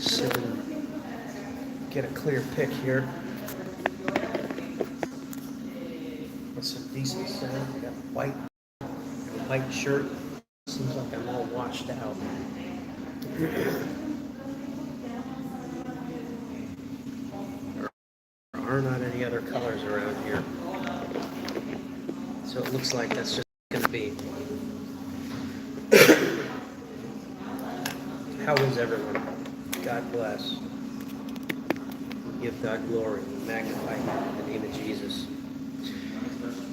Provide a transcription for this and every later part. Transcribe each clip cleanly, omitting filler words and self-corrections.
sit and get a clear pic here. What's some decent sound? I got a white shirt. Seems like I'm all washed out. There are not any other colors around here. So it looks like that's just going to be. How is everyone? God bless. We give God glory. We magnify Him in the name of Jesus.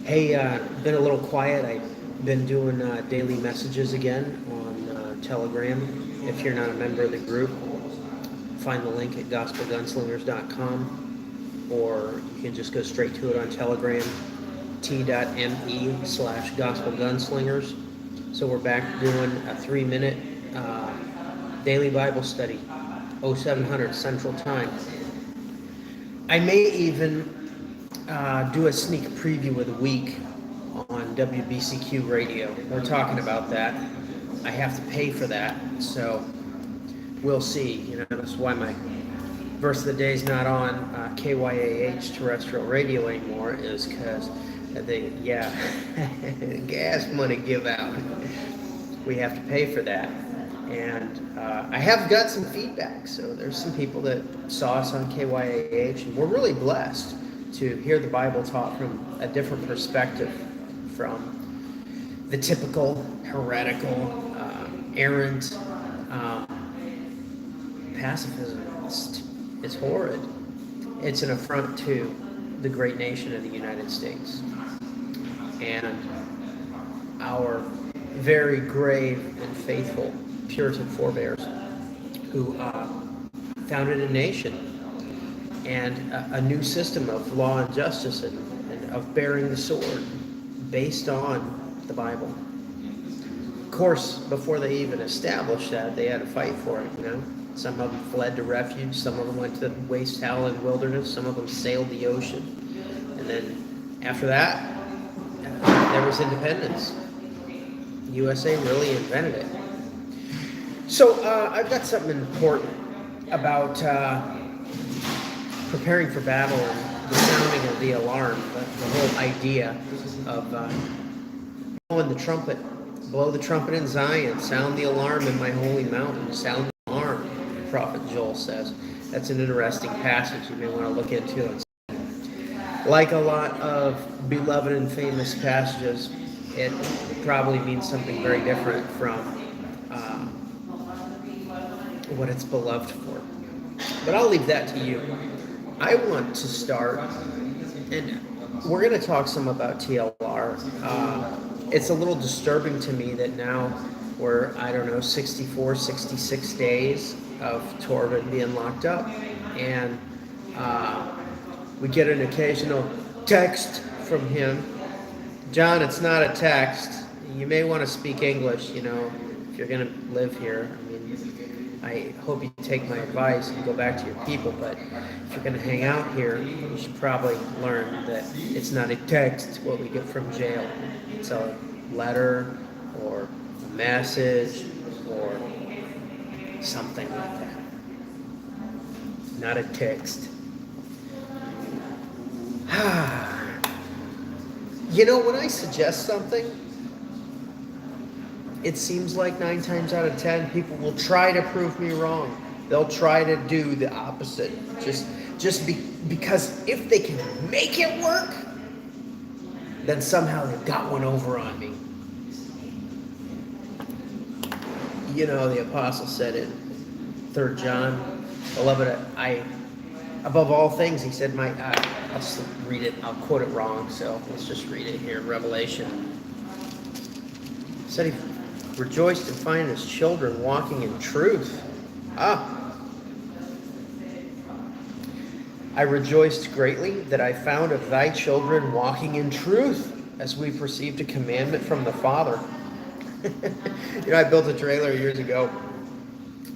Hey, been a little quiet. I've been doing daily messages again on Telegram. If you're not a member of the group, find the link at gospelgunslingers.com, or you can just go straight to it on Telegram, t.me/gospelgunslingers. So we're back doing a 3-minute daily Bible study, 0700 Central Time. I may even do a sneak preview of the week on WBCQ radio. We're talking about that. I have to pay for that, so we'll see. You know, that's why my verse of the day is not on KYAH terrestrial radio anymore, is because gas money give out. We have to pay for that. And I have got some feedback. So there's some people that saw us on KYAH, and we're really blessed to hear the Bible taught from a different perspective from the typical heretical, errant pacifism. It's horrid. It's an affront to the great nation of the United States and our very grave and faithful Puritan forebears who founded a nation and a new system of law and justice and of bearing the sword based on the Bible. Of course, before they even established that, they had to fight for it, you know. Some of them fled to refuge, some of them went to the waste howling wilderness, some of them sailed the ocean. And then after that, there was independence. USA really invented it. So I've got something important about preparing for battle and the sounding of the alarm, the whole idea of blowing the trumpet. Blow the trumpet in Zion, sound the alarm in my holy mountain, sound the alarm, the prophet Joel says. That's an interesting passage you may want to look into. And like a lot of beloved and famous passages, it probably means something very different from what it's beloved for. But I'll leave that to you. I want to start, and we're going to talk some about TLR. It's a little disturbing to me that now we're, 64, 66 days of Torben being locked up. And we get an occasional text from him. John, it's not a text. You may want to speak English, you know, if you're going to live here. I mean, I hope you take my advice and go back to your people, but if you're going to hang out here, you should probably learn that it's not a text, what we get from jail. It's a letter or a message or something like that. Not a text. You know, when I suggest something, it seems like 9 times out of 10, people will try to prove me wrong. They'll try to do the opposite. Because if they can make it work, then somehow they've got one over on me. You know, the apostle said in 3 John, Beloved, above all things, he said, I'll just read it. I'll quote it wrong, so let's just read it here. Revelation. He said he rejoiced to find his children walking in truth. I rejoiced greatly that I found of thy children walking in truth, as we received a commandment from the Father. You know, I built a trailer years ago,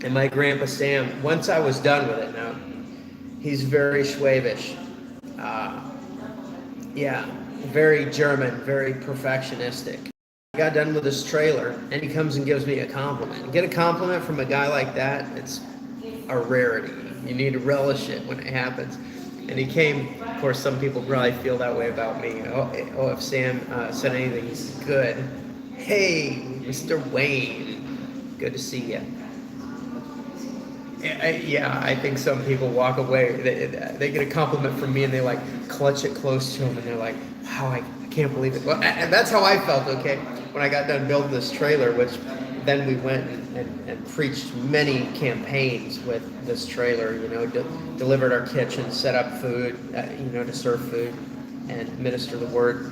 and my grandpa Sam, once I was done with it now, he's very Schwabish. Very German, very perfectionistic. I got done with this trailer, and he comes and gives me a compliment. And get a compliment from a guy like that, it's a rarity. You need to relish it when it happens. And he came, of course, some people probably feel that way about me. Oh, if Sam said anything good. Hey, Mr. Wayne, good to see you. Yeah, I think some people walk away, they get a compliment from me and they like clutch it close to them and they're like, wow, I can't believe it. Well, and that's how I felt, okay, when I got done building this trailer, which then we went and preached many campaigns with this trailer, you know, delivered our kitchen, set up food, you know, to serve food and minister the word.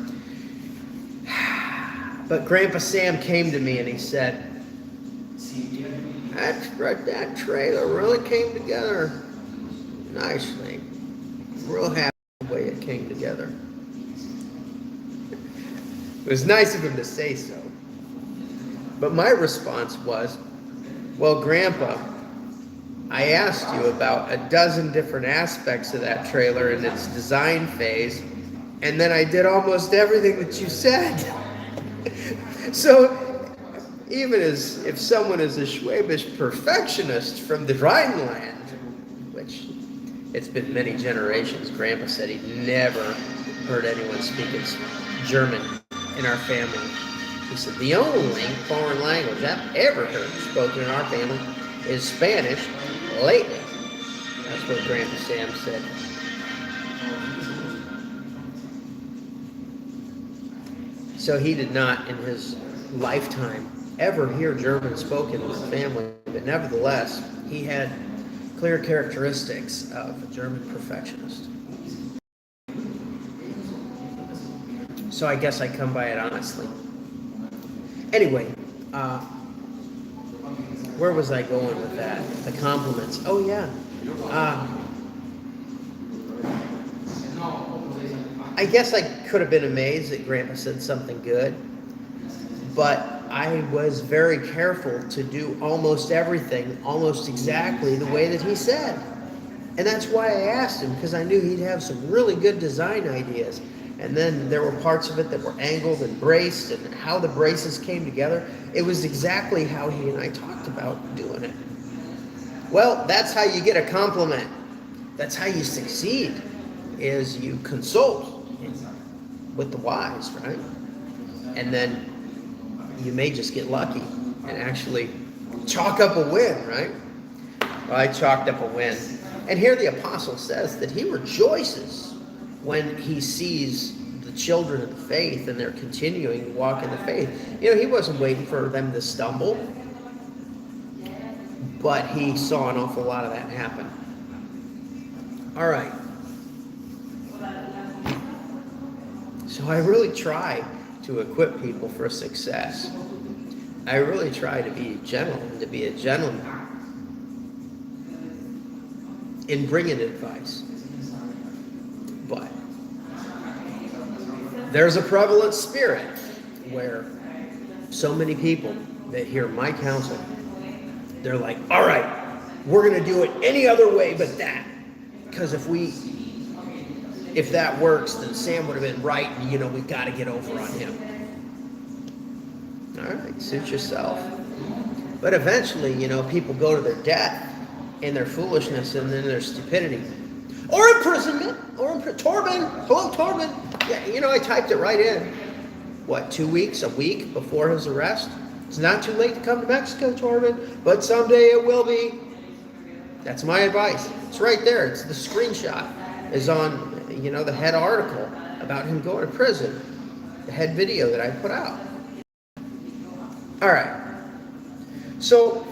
But Grandpa Sam came to me and he said, that trailer really came together nicely. I'm real happy with the way it came together. It was nice of him to say so. But my response was, well, Grandpa, I asked you about a dozen different aspects of that trailer in its design phase, and then I did almost everything that you said. So, even if someone is a Schwabish perfectionist from the Rhineland, which it's been many generations, Grandpa said he never heard anyone speak German in our family. He said, the only foreign language I've ever heard spoken in our family is Spanish lately. That's what Grandpa Sam said. So he did not, in his lifetime, ever hear German spoken in his family, but nevertheless, he had clear characteristics of a German perfectionist. So I guess I come by it honestly. Anyway, where was I going with that? The compliments. Oh, yeah. I guess I could have been amazed that Grandpa said something good, but I was very careful to do almost everything almost exactly the way that he said. And that's why I asked him, because I knew he'd have some really good design ideas. And then there were parts of it that were angled and braced, and how the braces came together. It was exactly how he and I talked about doing it. Well, that's how you get a compliment. That's how you succeed, is you consult with the wise, right? And then you may just get lucky and actually chalk up a win, right? Well, I chalked up a win. And here the apostle says that he rejoices when he sees the children of the faith and they're continuing to walk in the faith. You know, he wasn't waiting for them to stumble, but he saw an awful lot of that happen. All right. So I really try to equip people for success. I really try to be gentle and to be a gentleman in bringing advice. But there's a prevalent spirit where so many people that hear my counsel, they're like, all right, we're going to do it any other way but that. Because if that works, then Sam would have been right, and, you know, we've got to get over on him. All right, suit yourself. But eventually, you know, people go to their death in their foolishness and then their stupidity. Or imprisonment, Torben, hello, Torben. Yeah, you know, I typed it right in. What, 2 weeks, a week before his arrest? It's not too late to come to Mexico, Torben, but someday it will be. That's my advice. It's right there. It's the screenshot. Is on, you know, the head article about him going to prison. The head video that I put out. All right. So,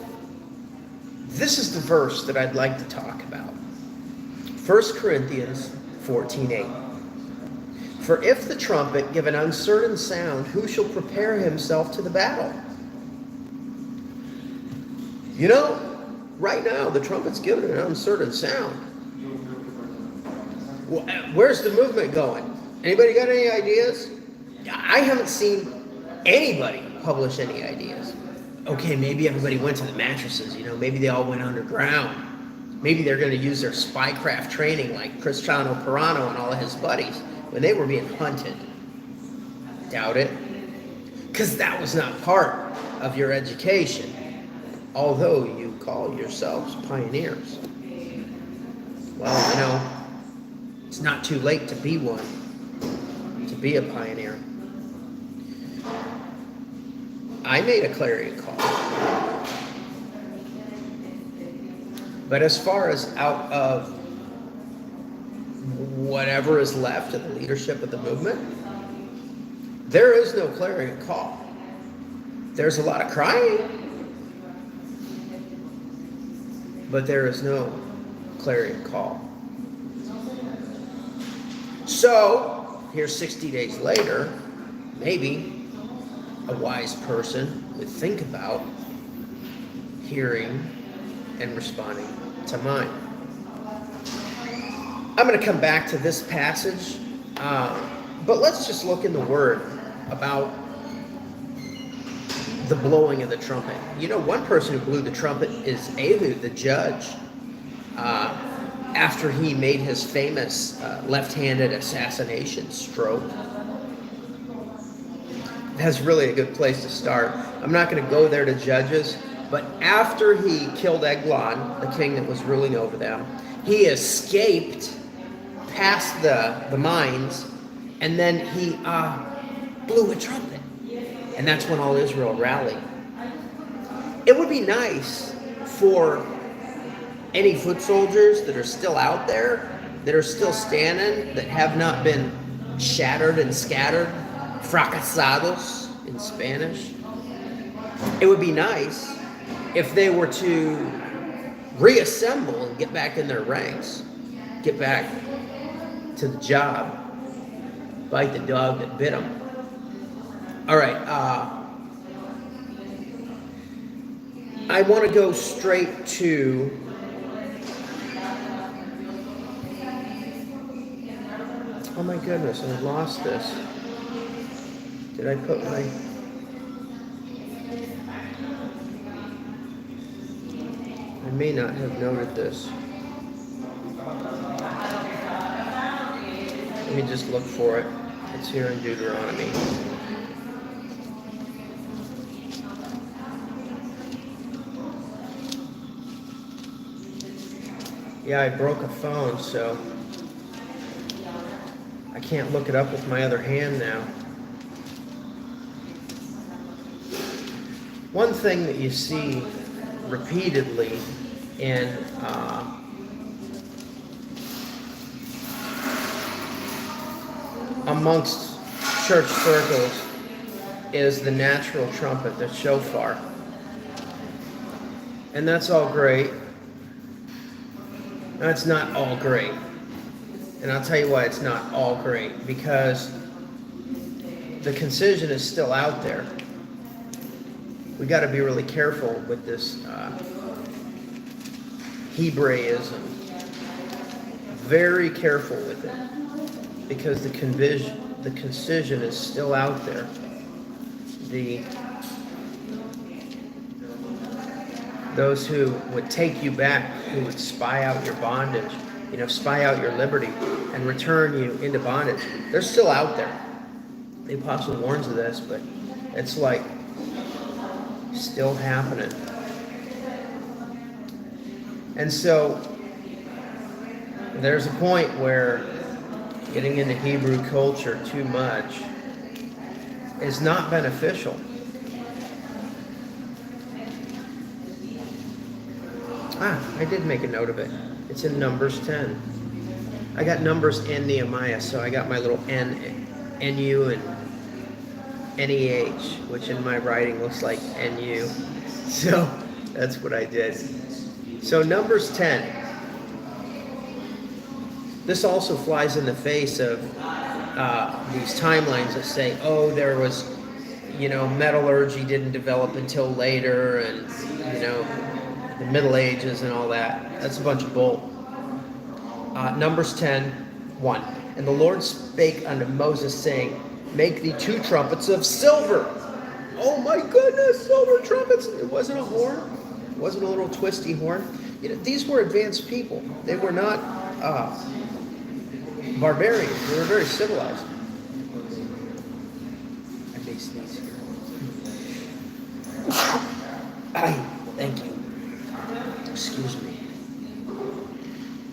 this is the verse that I'd like to talk about. 1 Corinthians 14:8. For if the trumpet give an uncertain sound, who shall prepare himself to the battle? You know, right now the trumpet's giving an uncertain sound. Where's the movement going? Anybody got any ideas? I haven't seen anybody publish any ideas. Okay, maybe everybody went to the mattresses, you know, maybe they all went underground. Maybe they're going to use their spycraft training like Cristiano Pirano and all of his buddies when they were being hunted. Doubt it. Because that was not part of your education. Although you call yourselves pioneers. Well, it's not too late to be one, to be a pioneer. I made a clarion call. But as far as out of whatever is left of the leadership of the movement, there is no clarion call. There's a lot of crying, but there is no clarion call. So, here 60 days later, maybe a wise person would think about hearing and responding to mine. I'm going to come back to this passage, but let's just look in the Word about the blowing of the trumpet. One person who blew the trumpet is Ehud, the judge, after he made his famous left-handed assassination stroke. That's really a good place to start. I'm not going to go there to Judges, but after he killed Eglon, the king that was ruling over them, he escaped past the mines, and then he blew a trumpet. And that's when all Israel rallied. It would be nice for any foot soldiers that are still out there, that are still standing, that have not been shattered and scattered, fracasados in Spanish. It would be nice if they were to reassemble and get back in their ranks, get back to the job, bite the dog that bit them. All right, I want to go straight to oh my goodness, I lost this. Did I put my... I may not have noted this. Let me just look for it. It's here in Deuteronomy. Yeah, I broke a phone, so I can't look it up with my other hand now. One thing that you see repeatedly in amongst church circles is the natural trumpet, the shofar. And that's all great. That's not all great. And I'll tell you why it's not all great. Because the concision is still out there. We got to be really careful with this Hebraism. Very careful with it. Because the concision is still out there. Those who would take you back, who would spy out your bondage, spy out your liberty, and return you into bondage, they're still out there. The apostle warns of this, but it's like still happening. And so there's a point where getting into Hebrew culture too much is not beneficial. I did make a note of it. It's in Numbers 10. I got Numbers and Nehemiah, so I got my little N-U and N-E-H, which in my writing looks like N-U. So that's what I did. So Numbers 10. This also flies in the face of these timelines that say, there was, metallurgy didn't develop until later, and, the Middle Ages and all that. That's a bunch of bull. Numbers 10:1. And the Lord spake unto Moses, saying, make thee 2 trumpets of silver. Oh my goodness, silver trumpets. It wasn't a horn. It wasn't a little twisty horn. These were advanced people. They were not barbarians. They were very civilized. I may sneeze here. Thank you. Excuse me.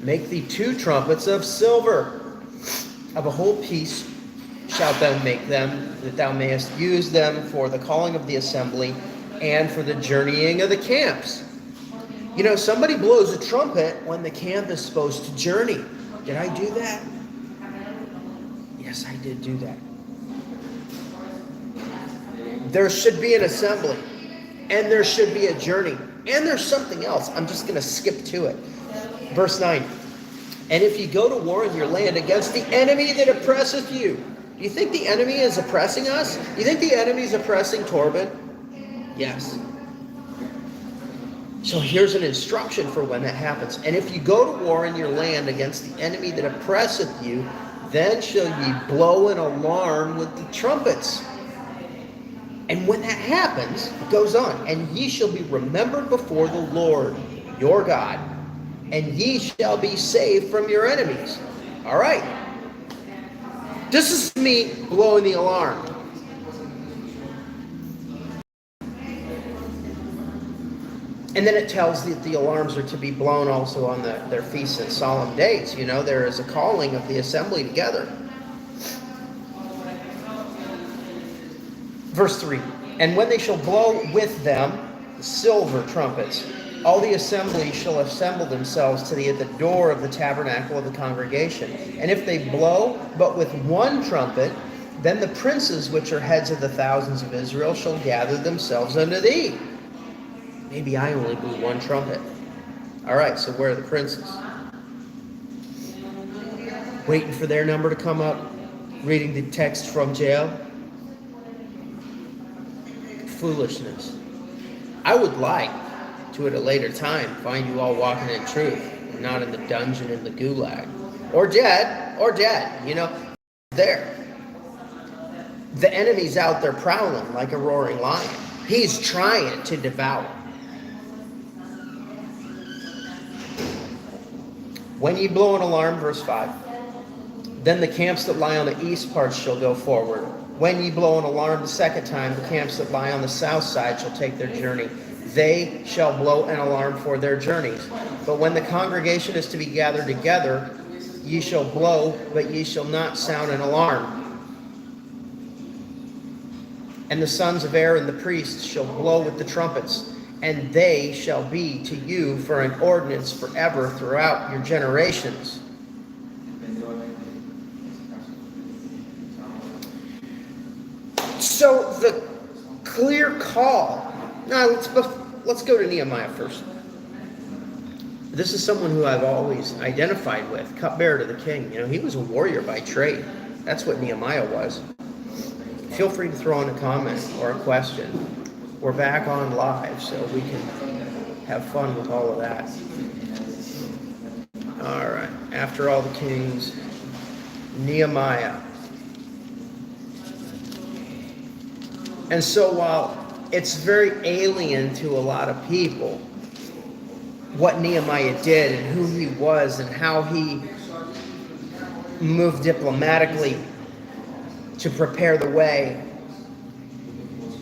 Make thee 2 trumpets of silver. Of a whole piece shalt thou make them, that thou mayest use them for the calling of the assembly and for the journeying of the camps. You know, somebody blows a trumpet when the camp is supposed to journey. Did I do that? Yes, I did do that. There should be an assembly, and there should be a journey, and there's something else. I'm just going to skip to it. Verse 9. And if you go to war in your land against the enemy that oppresseth you. Do you think the enemy is oppressing us? Do you think the enemy is oppressing Torben? Yes. So here's an instruction for when that happens. And if you go to war in your land against the enemy that oppresseth you, then shall ye blow an alarm with the trumpets. And when that happens, it goes on, and ye shall be remembered before the Lord your God, and ye shall be saved from your enemies. All right. This is me blowing the alarm. And then it tells that the alarms are to be blown also on their feasts and solemn days. You know, there is a calling of the assembly together. Verse 3. And when they shall blow with them silver trumpets, all the assembly shall assemble themselves to thee at the door of the tabernacle of the congregation. And if they blow but with 1 trumpet, then the princes which are heads of the thousands of Israel shall gather themselves unto thee. Maybe I only blew 1 trumpet. All right, so where are the princes? Waiting for their number to come up, reading the text from jail. Foolishness. I would like to, at a later time, find you all walking in truth, and not in the dungeon in the gulag, or dead. You know, there. The enemy's out there prowling like a roaring lion. He's trying to devour. When ye blow an alarm, verse 5, then the camps that lie on the east part shall go forward. When ye blow an alarm the second time, the camps that lie on the south side shall take their journey. They shall blow an alarm for their journeys. But when the congregation is to be gathered together, ye shall blow, but ye shall not sound an alarm. And the sons of Aaron the priests shall blow with the trumpets, and they shall be to you for an ordinance forever throughout your generations. So the clear call. Now let's go to Nehemiah first. This is someone who I've always identified with, cupbearer to the king. You know, he was a warrior by trade. That's what Nehemiah was. Feel free to throw in a comment or a question. We're back on live, so we can have fun with all of that. All right. After all the kings, Nehemiah. And so while it's very alien to a lot of people what Nehemiah did and who he was and how he moved diplomatically to prepare the way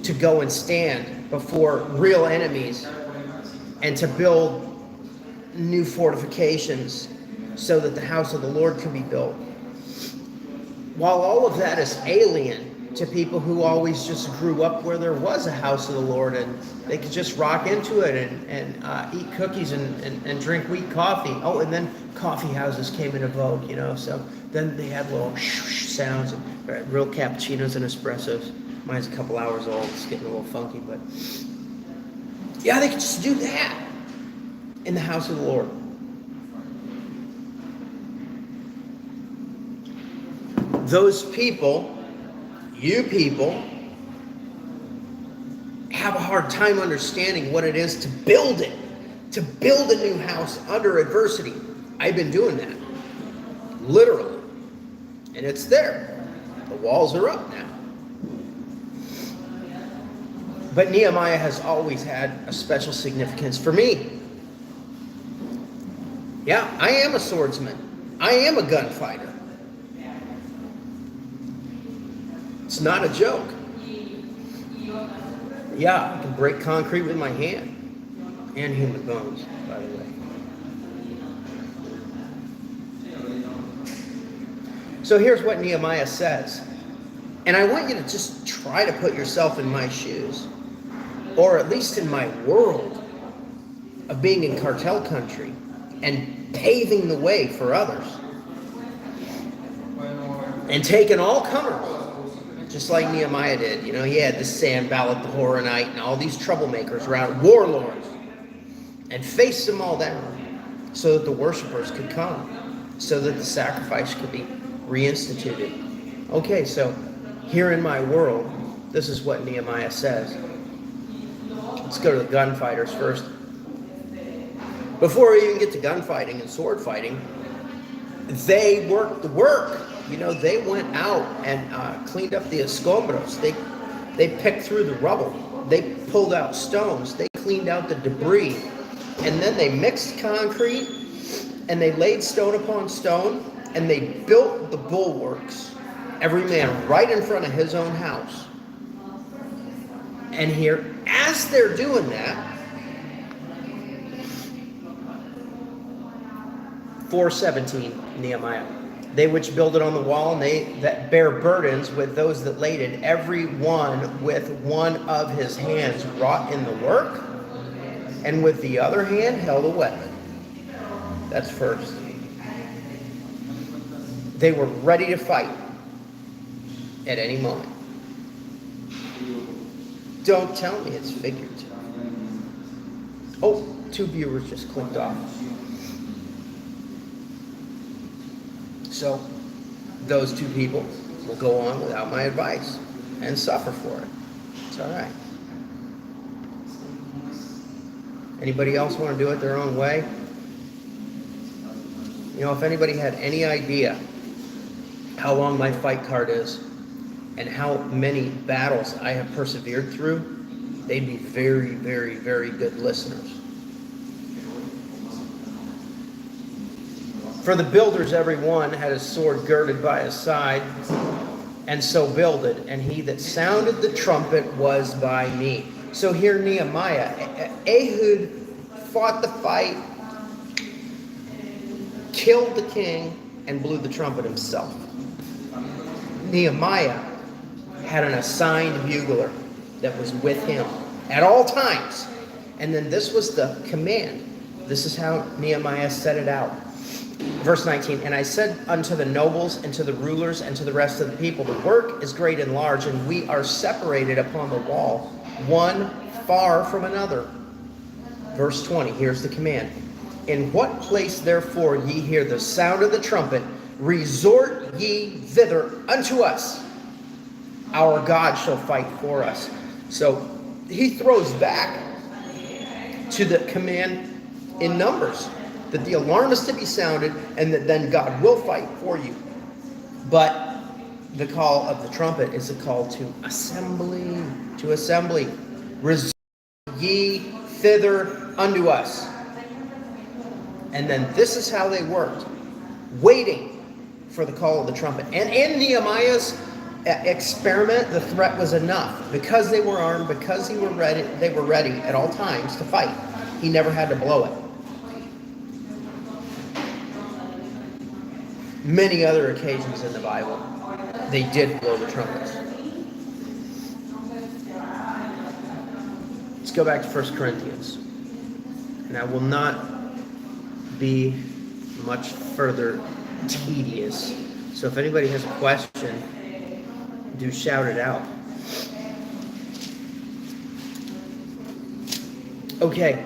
to go and stand before real enemies and to build new fortifications so that the house of the Lord can be built. While all of that is alien to people who always just grew up where there was a house of the Lord and they could just rock into it and eat cookies and drink weak coffee. Oh, and then coffee houses came into vogue, you know, so then they had little sounds, and real cappuccinos and espressos. Mine's a couple hours old, it's getting a little funky, but yeah, they could just do that in the house of the Lord. Those people, you people, have a hard time understanding what it is to build it, to build a new house under adversity. I've been doing that, literally, and it's there. The walls are up now. But Nehemiah has always had a special significance for me. Yeah, I am a swordsman. I am a gunfighter. It's not a joke. Yeah, I can break concrete with my hand. And human bones, by the with. So here's what Nehemiah says. And I want you to just try to put yourself in my shoes, or at least in my world of being in cartel country and paving the way for others. And taking all comers, just like Nehemiah did. You know, he had the Sanballat, the Horonite, and all these troublemakers around, warlords, and faced them all down so that the worshipers could come, so that the sacrifice could be reinstituted. Okay, so here in my world, this is what Nehemiah says. Let's go to the gunfighters first. Before we even get to gunfighting and sword fighting, they worked the work. You know, they went out and cleaned up the escombros. They picked through the rubble. They pulled out stones. They cleaned out the debris. And then they mixed concrete, and they laid stone upon stone, and they built the bulwarks, every man right in front of his own house. And here, as they're doing that, 4:17, Nehemiah. They which builded on the wall, and they that bear burdens with those that laded, every one with one of his hands wrought in the work, and with the other hand held a weapon. That's first. They were ready to fight at any moment. Don't tell me it's figurative. Oh, 2 viewers just clicked off. So those 2 people will go on without my advice and suffer for it. It's all right. Anybody else want to do it their own way? You know, if anybody had any idea how long my fight card is and how many battles I have persevered through, they'd be very, very, very good listeners. For the builders, every one had his sword girded by his side, and so builded, and he that sounded the trumpet was by me. So here Nehemiah, Ehud fought the fight, killed the king, and blew the trumpet himself. Nehemiah had an assigned bugler that was with him at all times. And then this was the command. This is how Nehemiah set it out. Verse 19, and I said unto the nobles and to the rulers and to the rest of the people, the work is great and large, and we are separated upon the wall, one far from another. Verse 20, here's the command. In what place therefore ye hear the sound of the trumpet, resort ye thither unto us. Our God shall fight for us. So he throws back to the command in Numbers, that the alarm is to be sounded and that then God will fight for you. But the call of the trumpet is a call to assembly, Resort ye thither unto us. And then this is how they worked, waiting for the call of the trumpet. And in Nehemiah's experiment, the threat was enough. Because they were armed, because they were ready at all times to fight. He never had to blow it. Many other occasions in the Bible, they did blow the trumpets. Let's go back to 1 Corinthians. And I will not be much further tedious. So if anybody has a question, do shout it out. Okay.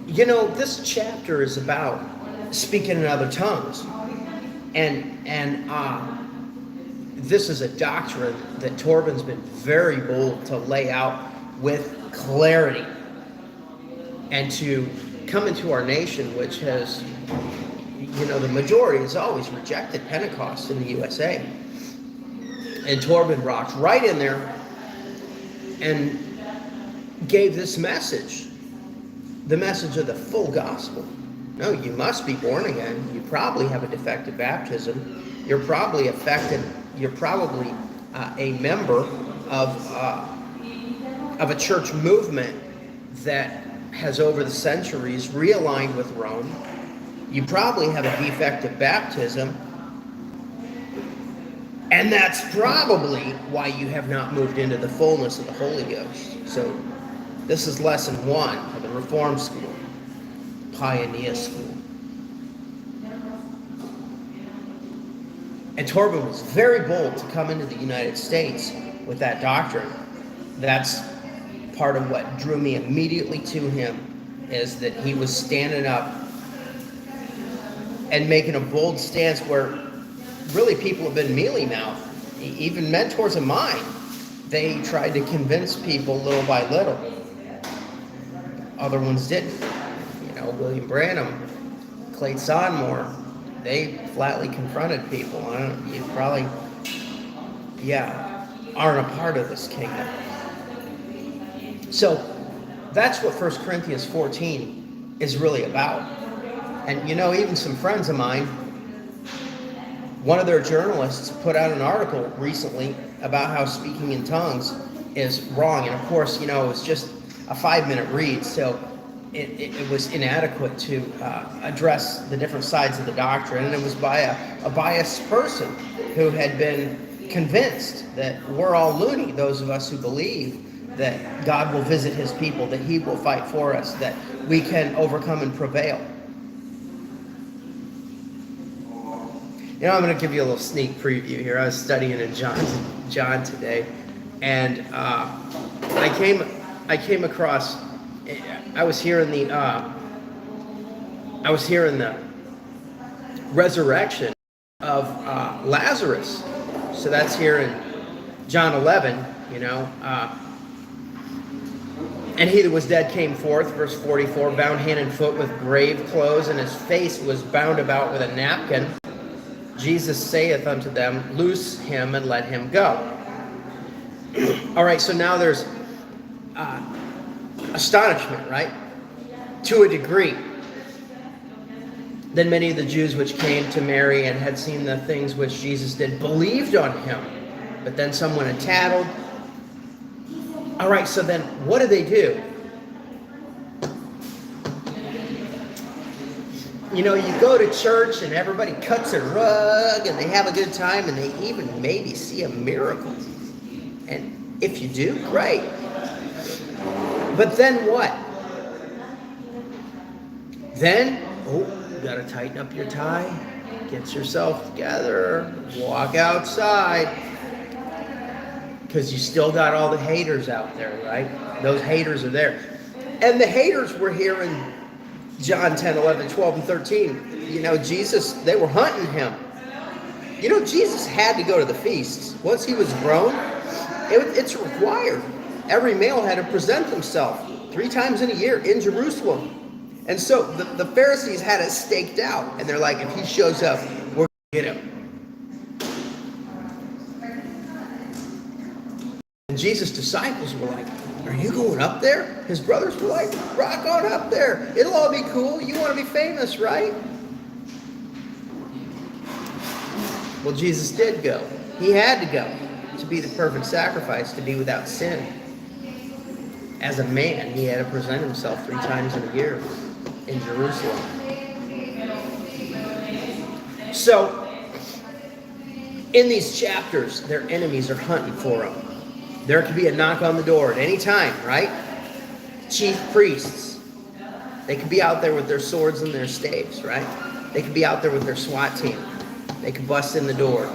You know, this chapter is about speaking in other tongues. And this is a doctrine that Torben's been very bold to lay out with clarity. And to come into our nation, which has, you know, the majority has always rejected Pentecost in the USA. And Torben rocked right in there and gave this message. The message of the full gospel. No, you must be born again. You probably have a defective baptism. You're probably affected. You're probably a member of a church movement that has over the centuries realigned with Rome. You probably have a defective baptism. And that's probably why you have not moved into the fullness of the Holy Ghost. So this is lesson 1 of the Reform School, Pioneer School. And Torben was very bold to come into the United States with that doctrine. That's part of what drew me immediately to him, is that he was standing up and making a bold stance where really people have been mealy-mouthed. Even mentors of mine, they tried to convince people little by little. Other ones didn't. You know, William Branham, Clayton Sonmore, they flatly confronted people. You probably, aren't a part of this kingdom. So that's what 1 Corinthians 14 is really about. And you know, even some friends of mine, one of their journalists put out an article recently about how speaking in tongues is wrong. And of course, you know, it was just a 5-minute read, so it was inadequate to address the different sides of the doctrine. And it was by a biased person who had been convinced that we're all loony, those of us who believe that God will visit his people, that he will fight for us, that we can overcome and prevail. You know, I'm going to give you a little sneak preview here. I was studying in John today, and I came across. I was hearing the resurrection of Lazarus. So that's here in John 11. You know, and he that was dead came forth, verse 44, bound hand and foot with grave clothes, and his face was bound about with a napkin. Jesus saith unto them, loose him and let him go. All right, so now there's astonishment, right? To a degree. Then many of the Jews which came to Mary and had seen the things which Jesus did believed on him. But then some went and tattled. All right, so then what do? You know, you go to church and everybody cuts a rug and they have a good time and they even maybe see a miracle. And if you do, great. But then what? Then, you got to tighten up your tie, get yourself together, walk outside. Because you still got all the haters out there, right? Those haters are there. And the haters were here in John 10, 11, 12, and 13. You know, Jesus, they were hunting him. You know, Jesus had to go to the feasts. Once he was grown, it's required. Every male had to present himself 3 times in a year in Jerusalem. And so the Pharisees had it staked out. And they're like, if he shows up, we're going to get him. And Jesus' disciples were like, are you going up there? His brothers were like, rock on up there. It'll all be cool. You want to be famous, right? Well, Jesus did go. He had to go to be the perfect sacrifice, to be without sin. As a man, he had to present himself 3 times in a year in Jerusalem. So, in these chapters, their enemies are hunting for him. There could be a knock on the door at any time, right? Chief priests. They could be out there with their swords and their staves, right? They could be out there with their SWAT team. They could bust in the door.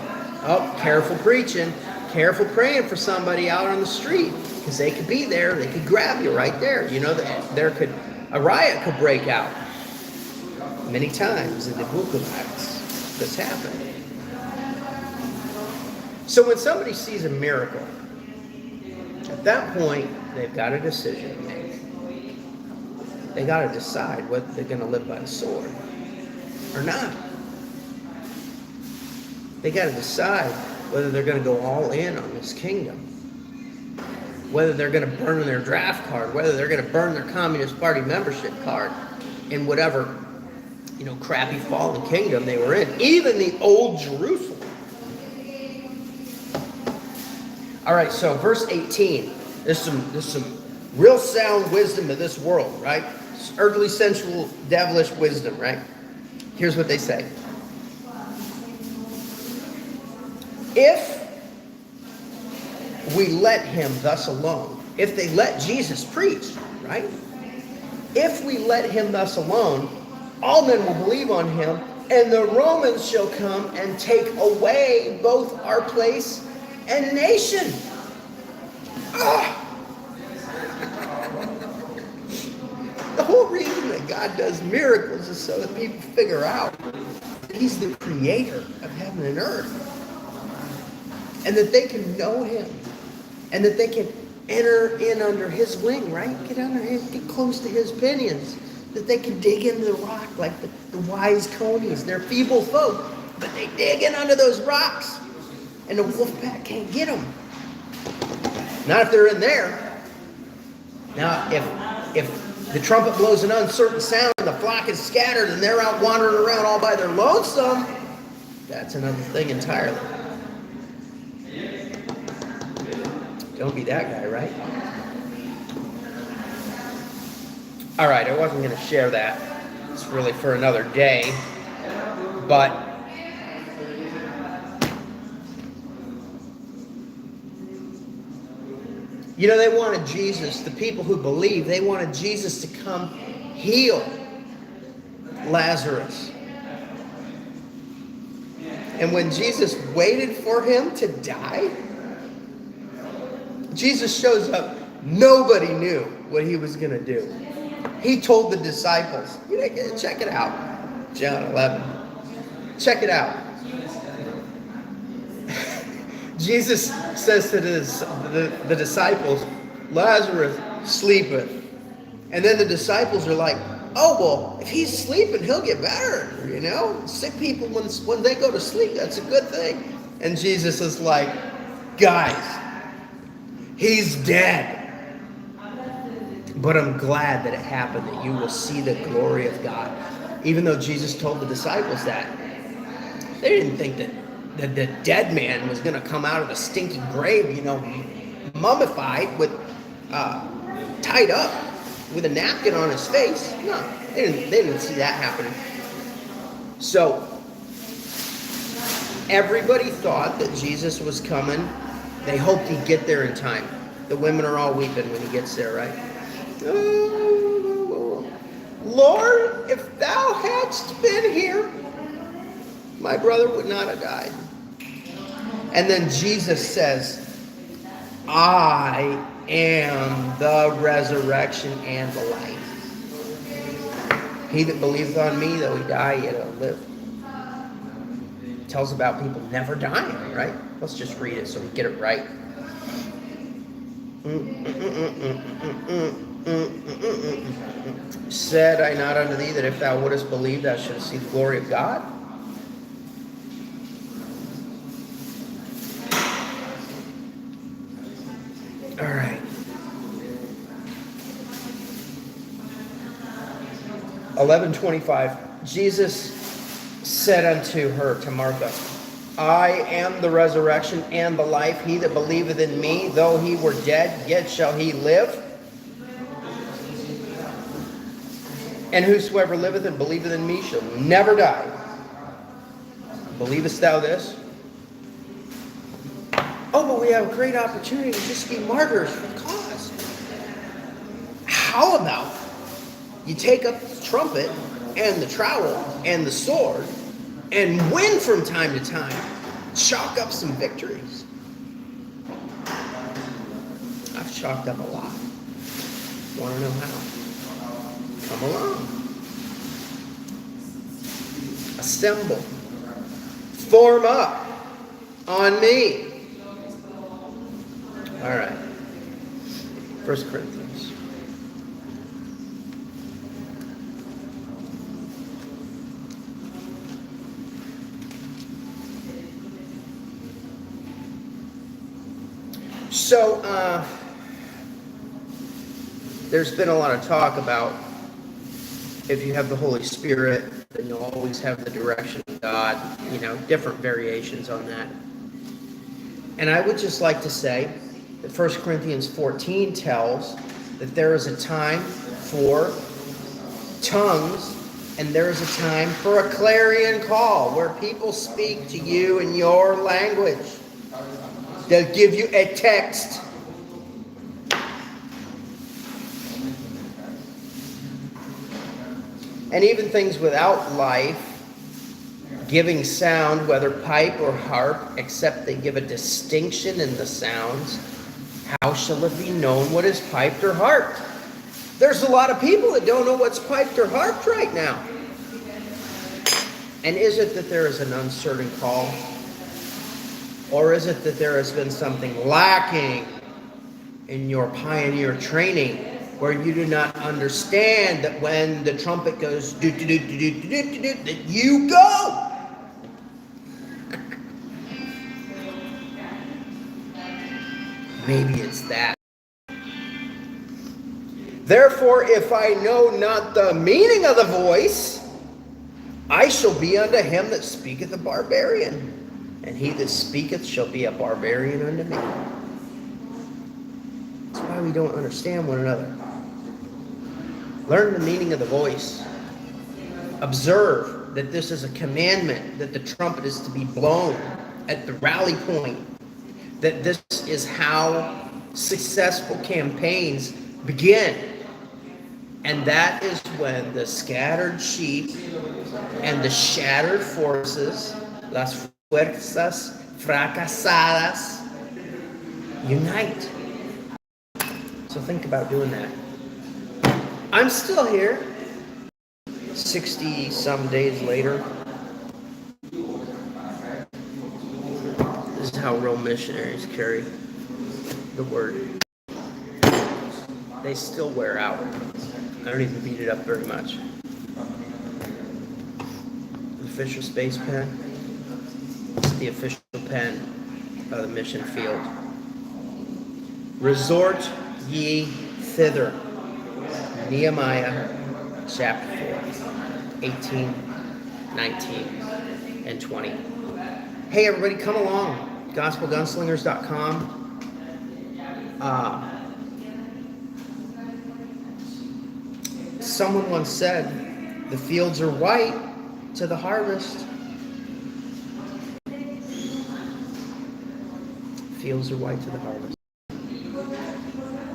Oh, careful preaching. Careful praying for somebody out on the street. Because they could be there. They could grab you right there. You know, a riot could break out. Many times in the book of Acts, this happened. So when somebody sees a miracle, at that point, they've got a decision to make. They got to decide whether they're going to live by the sword or not. They got to decide whether they're going to go all in on this kingdom, whether they're going to burn their draft card, whether they're going to burn their Communist Party membership card in whatever, you know, crappy fallen kingdom they were in, even the old Jerusalem. All right, so verse 18. This is some real sound wisdom of this world, right? Earthly, sensual, devilish wisdom, right? Here's what they say. If we let him thus alone, if they let Jesus preach, right? If we let him thus alone, all men will believe on him, and the Romans shall come and take away both our place and nation. Ah! The whole reason that God does miracles is so that people figure out that he's the creator of heaven and earth. And that they can know him. And that they can enter in under his wing, right? Get under him, get close to his pinions. That they can dig into the rock like the wise conies. They're feeble folk, but they dig in under those rocks. And the wolf pack can't get them. Not if they're in there. Now, if the trumpet blows an uncertain sound and the flock is scattered and they're out wandering around all by their lonesome, that's another thing entirely. Don't be that guy, right? All right, I wasn't going to share that. It's really for another day. But you know, they wanted Jesus, the people who believe, they wanted Jesus to come heal Lazarus. And when Jesus waited for him to die, Jesus shows up. Nobody knew what he was going to do. He told the disciples, check it out. John 11. Check it out. Jesus says to the disciples, Lazarus sleepeth. And then the disciples are like, oh, well, if he's sleeping, he'll get better. You know, sick people, when they go to sleep, that's a good thing. And Jesus is like, guys, he's dead. But I'm glad that it happened, that you will see the glory of God. Even though Jesus told the disciples that, they didn't think that the dead man was going to come out of a stinky grave, mummified with, tied up with a napkin on his face. No, they didn't see that happening. So, everybody thought that Jesus was coming. They hoped he'd get there in time. The women are all weeping when he gets there, right? Oh, Lord, if thou hadst been here, my brother would not have died. And then Jesus says, I am the resurrection and the life. He that believeth on me, though he die, yet he'll live. It tells about people never dying, right? Let's just read it so we get it right. Said I not unto thee that if thou wouldest believe, thou shouldst see the glory of God? All right. 11:25. Jesus said unto her, to Martha, I am the resurrection and the life. He that believeth in me, though he were dead, yet shall he live. And whosoever liveth and believeth in me shall never die. Believest thou this? Oh, but we have a great opportunity to just be martyrs for the cause. How about you take up the trumpet and the trowel and the sword and win from time to time? Chalk up some victories. I've chalked up a lot. Want to know how? Come along. Assemble. Form up on me. All right. 1 Corinthians. So, there's been a lot of talk about if you have the Holy Spirit, then you'll always have the direction of God, different variations on that. And I would just like to say that 1 Corinthians 14 tells that there is a time for tongues and there is a time for a clarion call where people speak to you in your language. They'll give you a text. And even things without life, giving sound, whether pipe or harp, except they give a distinction in the sounds, how shall it be known what is piped or harped? There's a lot of people that don't know what's piped or harped right now. And is it that there is an uncertain call? Or is it that there has been something lacking in your pioneer training where you do not understand that when the trumpet goes do-do-do-do-do-do-do-do, that you go? Maybe it's that. Therefore, if I know not the meaning of the voice, I shall be unto him that speaketh a barbarian, and he that speaketh shall be a barbarian unto me. That's why we don't understand one another. Learn the meaning of the voice. Observe that this is a commandment, that the trumpet is to be blown at the rally point, that this is how successful campaigns begin. And that is when the scattered sheep and the shattered forces, las fuerzas fracasadas, unite. So think about doing that. I'm still here, 60 some days later. This is how real missionaries carry the word. They still wear out. I don't even beat it up very much. The official space pen. It's the official pen of the mission field. Resort ye thither. Nehemiah chapter 4, 18, 19, and 20. Hey everybody, come along. GospelGunslingers.com. Someone once said, the fields are white to the harvest. Fields are white to the harvest.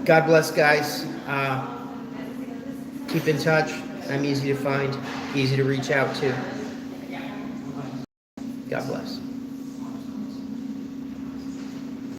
God bless, guys. Keep in touch. I'm easy to find, easy to reach out to. God bless.